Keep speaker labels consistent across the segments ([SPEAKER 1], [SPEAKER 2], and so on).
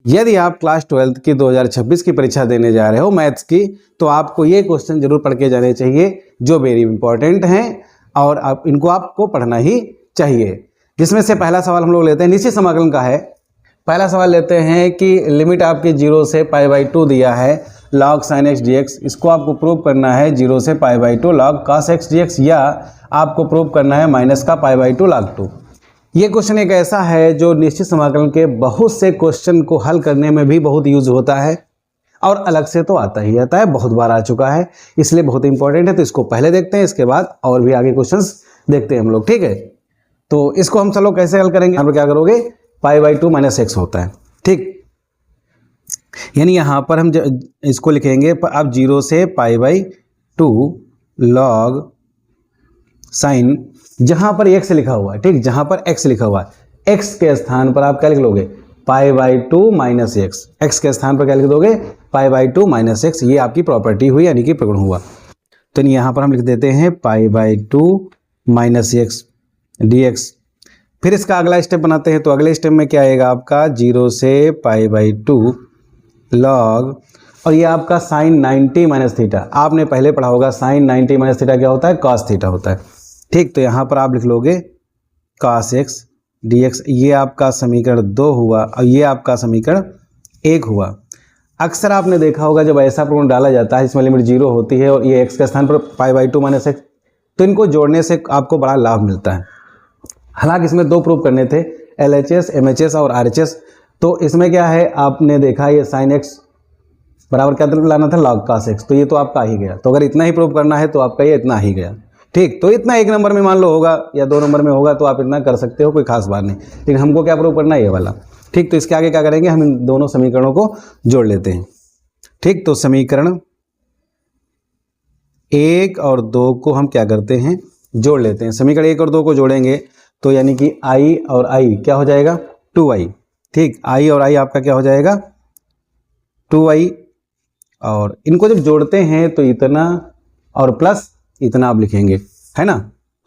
[SPEAKER 1] यदि आप class 12th की 2026 की परीक्षा देने जा रहे हो मैथ्स की, तो आपको ये क्वेश्चन जरूर पढ़ के जाने चाहिए जो वेरी इंपॉर्टेंट हैं और आप इनको आपको पढ़ना ही चाहिए। जिसमें से पहला सवाल हम लोग लेते हैं, निश्चित समाकलन का है। पहला सवाल लेते हैं कि लिमिट आपकी 0 से π/2 दिया है log sin x dx, इसको आपको प्रूव करना है 0 से π/2 log cos x dx, या आपको प्रूव करना है माइनस का π/2 log 2। ये क्वेश्चन एक ऐसा है जो निश्चित समाकलन के बहुत से क्वेश्चन को हल करने में भी बहुत यूज होता है और अलग से तो आता ही आता है, बहुत बार आ चुका है, इसलिए बहुत इंपॉर्टेंट है। तो इसको पहले देखते हैं, इसके बाद और भी आगे क्वेश्चंस देखते हैं हम लोग, ठीक है। तो इसको हम चलो कैसे हल करेंगे, हम लोग क्या करोगे, π/2 - x होता है, ठीक। यानी यहाँ पर हम इसको लिखेंगे अब 0 से π/2 log साइन, जहां पर x लिखा हुआ है, ठीक, जहां पर x लिखा हुआ है, x के स्थान पर आप क्या लिख लोगे, π/2 - x, x के स्थान पर क्या लिख दोगे, π/2 - x। ये आपकी प्रॉपर्टी हुई, यानी कि प्रगुण हुआ। तो यहाँ पर हम लिख देते हैं π/2 - x dx। फिर इसका अगला स्टेप बनाते हैं, तो अगले स्टेप में क्या आएगा आपका, 0 से π/2 log, और ये आपका साइन 90 - थीटा, आपने पहले पढ़ा होगा साइन 90 - थीटा क्या होता है, कॉस थीटा होता है, ठीक। तो यहाँ पर आप लिख लोगे cos x dx, ये आपका समीकरण 2 हुआ और ये आपका समीकरण 1 हुआ। अक्सर आपने देखा होगा जब ऐसा प्रगुण डाला जाता है इसमें लिमिट 0 होती है और ये x के स्थान पर π/2 - x, तो इनको जोड़ने से आपको बड़ा लाभ मिलता है। हालांकि इसमें 2 प्रूफ करने थे, LHS, MHS और RHS। तो इसमें क्या है, आपने देखा ये साइन x बराबर क्या लाना था, log cos x, तो ये तो आपका आ ही गया। तो अगर इतना ही प्रूफ करना है तो आपका ये इतना ही गया, ठीक। तो इतना 1 नंबर में मान लो होगा या 2 नंबर में होगा, तो आप इतना कर सकते हो, कोई खास बात नहीं। लेकिन हमको क्या प्रूफ करना है, ये वाला, ठीक। तो इसके आगे क्या करेंगे, हम इन दोनों समीकरणों को जोड़ लेते हैं, ठीक। तो समीकरण 1 और 2 को हम क्या करते हैं, जोड़ लेते हैं। समीकरण 1 और 2 को जोड़ेंगे तो यानी कि i और i क्या हो जाएगा, 2i, ठीक। i और i आपका क्या हो जाएगा, 2i, और इनको जब जोड़ते हैं तो इतना और प्लस इतना आप लिखेंगे, है ना।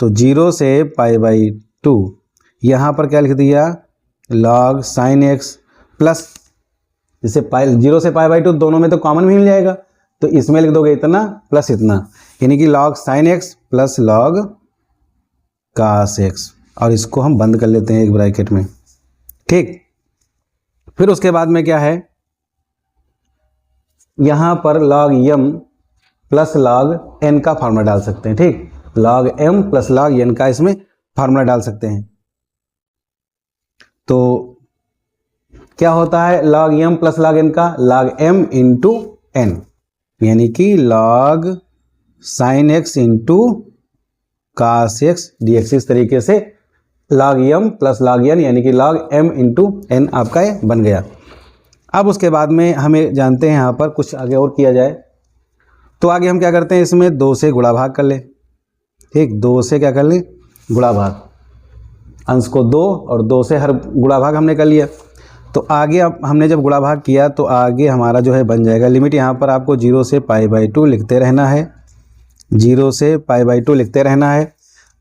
[SPEAKER 1] तो 0 से π/2 यहाँ पर क्या लिख दिया, log sin x प्लस, जैसे 0 से π/2 दोनों में तो कॉमन भी मिल जाएगा, तो इसमें लिख दोगे इतना प्लस इतना, यानी कि log sin x plus log cos x, और इसको हम बंद कर लेते हैं एक ब्रैकेट में, ठीक। फिर उसके बाद में क्या है, यहां पर log m plus log n का फार्मूला डाल सकते हैं, ठीक। log m plus log n का इसमें फार्मूला डाल सकते हैं। तो क्या होता है, log m plus log n का log m इंटू n, यानी कि log sin x into cos x dx। इस तरीके से log m plus log n यानी कि log m इंटू n आपका ये बन गया। अब उसके बाद में हमें जानते हैं यहाँ पर कुछ आगे और किया जाए, तो आगे हम क्या करते हैं, इसमें 2 से गुणा भाग कर ले, ठीक। 2 से क्या कर ले, गुणा भाग, अंश को 2 और 2 से हर गुणा भाग हमने कर लिया। तो आगे अब हमने जब गुणा भाग किया तो आगे हमारा जो है बन जाएगा लिमिट, यहाँ पर आपको 0 से π/2 लिखते रहना है, 0 से π/2 लिखते रहना है।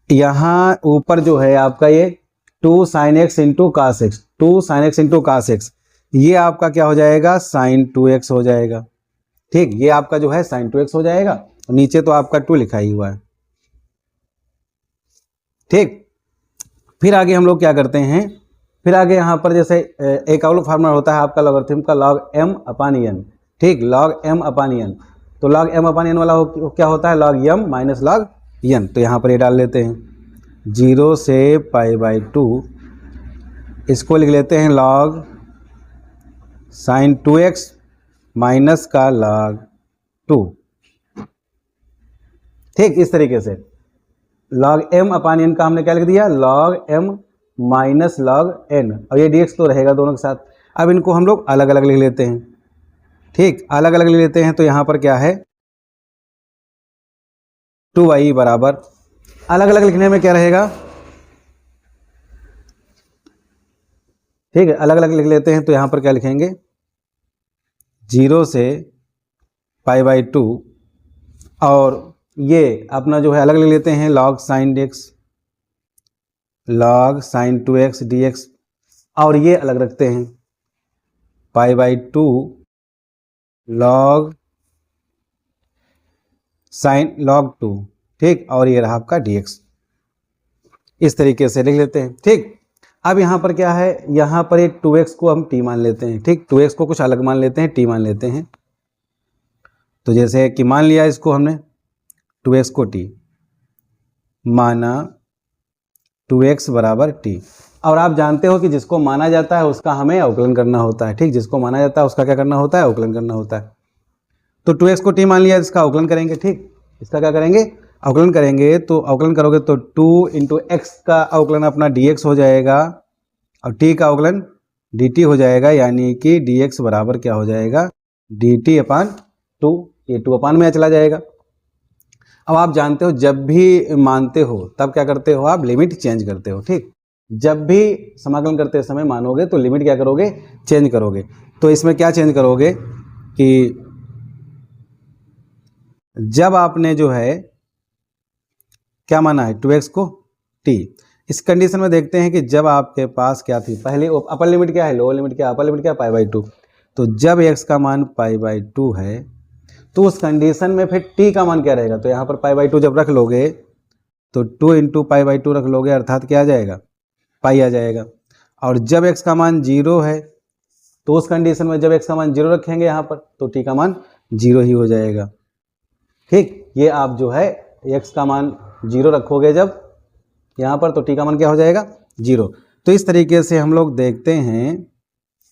[SPEAKER 1] यहाँ ऊपर जो है आपका ये 2 sin x into cos x, 2 sin x into cos x, ये आपका क्या हो जाएगा, sin 2x हो जाएगा, ठीक। ये आपका जो है sin 2x हो जाएगा, नीचे तो आपका 2 लिखा ही हुआ है, ठीक। फिर आगे हम लोग क्या करते हैं, फिर आगे यहाँ पर जैसे एक और फार्मूला होता है आपका लॉगरिथम का, log m/n, ठीक, log m/n। तो log m/n वाला क्या होता है, log m minus log n। तो यहाँ पर ये डाल लेते हैं, 0 से π/2, इसको लिख लेते हैं log sin 2x माइनस का log 2, ठीक। इस तरीके से log m/n का हमने क्या लिख दिया, log m minus log n, और ये dx तो रहेगा दोनों के साथ। अब इनको हम लोग अलग अलग लिख लेते हैं, ठीक, अलग अलग लिख लेते हैं। तो यहाँ पर क्या है, 2i बराबर, अलग अलग लिखने में क्या रहेगा, ठीक है, अलग अलग लिख लेते हैं। तो यहाँ पर क्या लिखेंगे, 0 से π/2, और ये अपना जो है अलग लिख लेते हैं, log sin x, log sin 2x dx, और ये अलग रखते हैं, π/2 log sin log 2, ठीक। और ये रहा आपका dx, इस तरीके से लिख लेते हैं, ठीक। अब यहाँ पर क्या है, यहाँ पर एक 2x को हम t मान लेते हैं, ठीक। 2x को कुछ अलग मान लेते हैं, t मान लेते हैं। तो जैसे कि मान लिया इसको हमने 2x को t माना, 2x बराबर t। और आप जानते हो कि जिसको माना जाता है उसका हमें अवकलन करना होता है, ठीक। जिसको माना जाता है उसका क्या करना होता है, अवकलन करना होता है। तो 2x को t मान लिया, इसका अवकलन करेंगे, ठीक। इसका क्या करेंगे, अवकलन करेंगे। तो अवकलन करोगे तो 2 इंटू एक्स का अवकलन अपना dx हो जाएगा और t का अवकलन dt हो जाएगा, यानी कि dx बराबर क्या हो जाएगा, dt/2। ये 2 में चला जाएगा। अब आप जानते हो जब भी मानते हो तब क्या करते हो, आप लिमिट चेंज करते हो, ठीक। जब भी समाकलन करते समय मानोगे तो लिमिट क्या करोगे, चेंज करोगे। तो इसमें क्या चेंज करोगे कि जब आपने जो है क्या माना है 2x को t, इस कंडीशन में देखते हैं कि जब आपके पास क्या थी, पहले अपर लिमिट क्या है, लोअर लिमिट क्या है, अपर लिमिट क्या है π/2। तो जब x का मान π/2 है तो उस कंडीशन में फिर t का मान क्या रहेगा, तो यहाँ पर π/2 जब रख लोगे तो 2 इंटू π/2 रख लोगे, अर्थात क्या आ जाएगा, पाई आ जाएगा। और जब x का मान 0 है तो उस कंडीशन में जब x का मान 0 रखेंगे यहाँ पर तो t का मान 0 ही हो जाएगा, ठीक। ये आप जो है x का मान 0 रखोगे जब यहाँ पर तो t का मान क्या हो जाएगा, 0। तो इस तरीके से हम लोग देखते हैं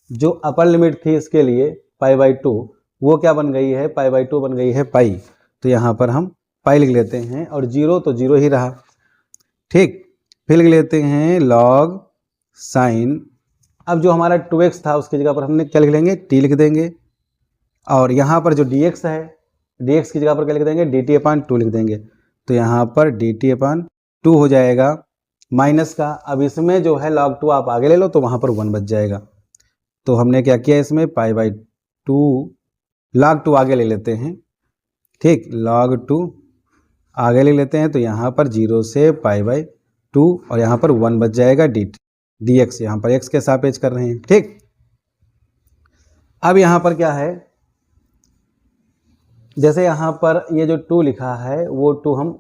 [SPEAKER 1] जो अपर लिमिट थी इसके लिए π/2 वो क्या बन गई है, π/2 बन गई है पाई। तो यहाँ पर हम पाई लिख लेते हैं और 0 तो 0 ही रहा, ठीक। फिर लिख लेते हैं log साइन। अब जो हमारा 2x था उसकी जगह पर हमने क्या लिख लेंगे, t लिख देंगे। और यहाँ पर जो dx है, dx की जगह पर क्या लिख देंगे, dt/2 लिख देंगे। तो यहाँ पर dt/2 हो जाएगा माइनस का। अब इसमें जो है log 2 आप आगे ले लो तो वहाँ पर 1 बच जाएगा। तो हमने क्या किया, इसमें π/2 log 2 आगे ले लेते हैं, ठीक। log 2 आगे ले लेते हैं तो यहाँ पर 0 से π/2 और यहाँ पर 1 बच जाएगा dx, यहाँ पर x के सापेक्ष कर रहे हैं, ठीक। अब यहाँ पर क्या है, जैसे यहाँ पर ये जो 2 लिखा है वो 2 हम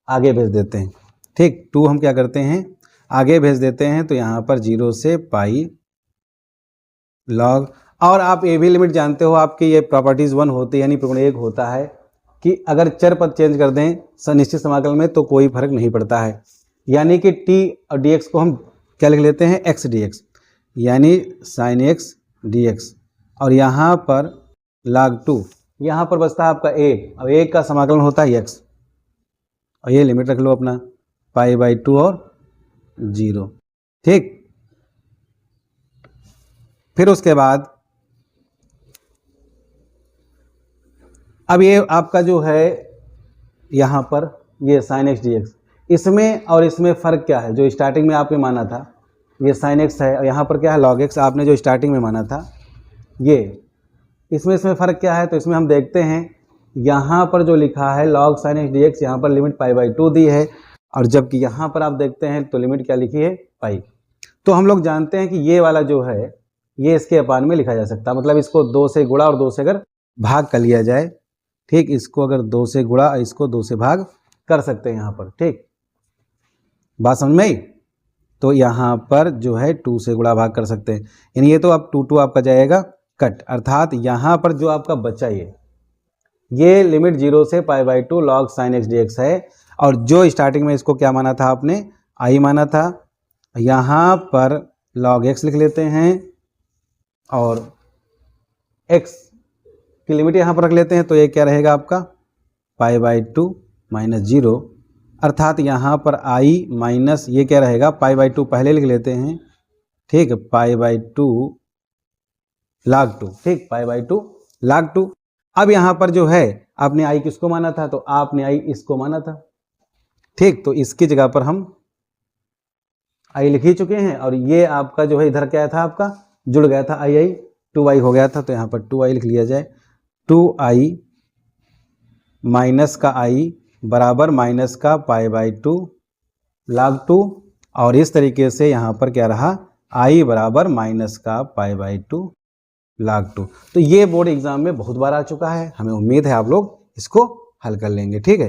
[SPEAKER 1] आगे भेज देते हैं, ठीक। 2 हम क्या करते हैं, आगे भेज देते हैं। तो यहाँ पर 0 से पाई log, और आप ये भी लिमिट जानते हो, आपकी ये प्रॉपर्टीज 1 होती है, यानी प्रगुण 1 होता है कि अगर चर पद चेंज कर दें निश्चित समाकल में तो कोई फर्क नहीं पड़ता है। यानी कि t और dx को हम क्या लिख लेते हैं, x dx, यानी sin x dx। और यहाँ पर log 2, यहाँ पर बचता है आपका a, और a का समाकलन होता है x। और ये लिमिट रख लो अपना π/2 और 0, ठीक। फिर उसके बाद अब ये आपका जो है यहाँ पर ये sin x dx, इसमें और इसमें फ़र्क क्या है, जो स्टार्टिंग में आपने माना था ये sin x है और यहाँ पर क्या है log x, आपने जो स्टार्टिंग में माना था ये, इसमें फ़र्क क्या है। तो इसमें हम देखते हैं यहाँ पर जो लिखा है log sin x dx, यहाँ पर लिमिट π/2 दी है और जबकि यहाँ पर आप देखते हैं तो लिमिट क्या लिखी है, पाई। तो हम लोग जानते हैं कि ये वाला जो है ये इसके अपान में लिखा जा सकता है, मतलब इसको 2 से गुणा और 2 से अगर भाग कर लिया जाए, ठीक। इसको अगर 2 से गुणा और इसको 2 से भाग कर सकते हैं यहाँ पर, ठीक। बात समझ में आई। तो यहाँ पर जो है 2 से गुणा भाग कर सकते हैं, यानी ये तो अब 2 आपका जाएगा कट, अर्थात यहाँ पर जो आपका बच्चा ये लिमिट 0 से π/2 log sin x dx है। और जो स्टार्टिंग में इसको क्या माना था आपने, i माना था, यहाँ पर log x लिख लेते हैं और x की लिमिट यहाँ पर रख लेते हैं। तो ये क्या रहेगा आपका π/2 - 0, अर्थात यहाँ पर i माइनस ये क्या रहेगा, π/2 पहले लिख लेते हैं, ठीक। π/2 log 2, ठीक, π/2 log 2। अब यहाँ पर जो है आपने i किसको माना था, तो आपने i इसको माना था, ठीक। तो इसकी जगह पर हम i लिख ही चुके हैं और ये आपका जो है इधर क्या था, आपका जुड़ गया था i 2i हो गया था। तो यहाँ पर 2i लिख लिया जाए, 2i माइनस का i बराबर माइनस का π/2 log 2। और इस तरीके से यहाँ पर क्या रहा, आई बराबर माइनस का π/2 log 2। तो ये बोर्ड एग्जाम में बहुत बार आ चुका है, हमें उम्मीद है आप लोग इसको हल कर लेंगे। ठीक है।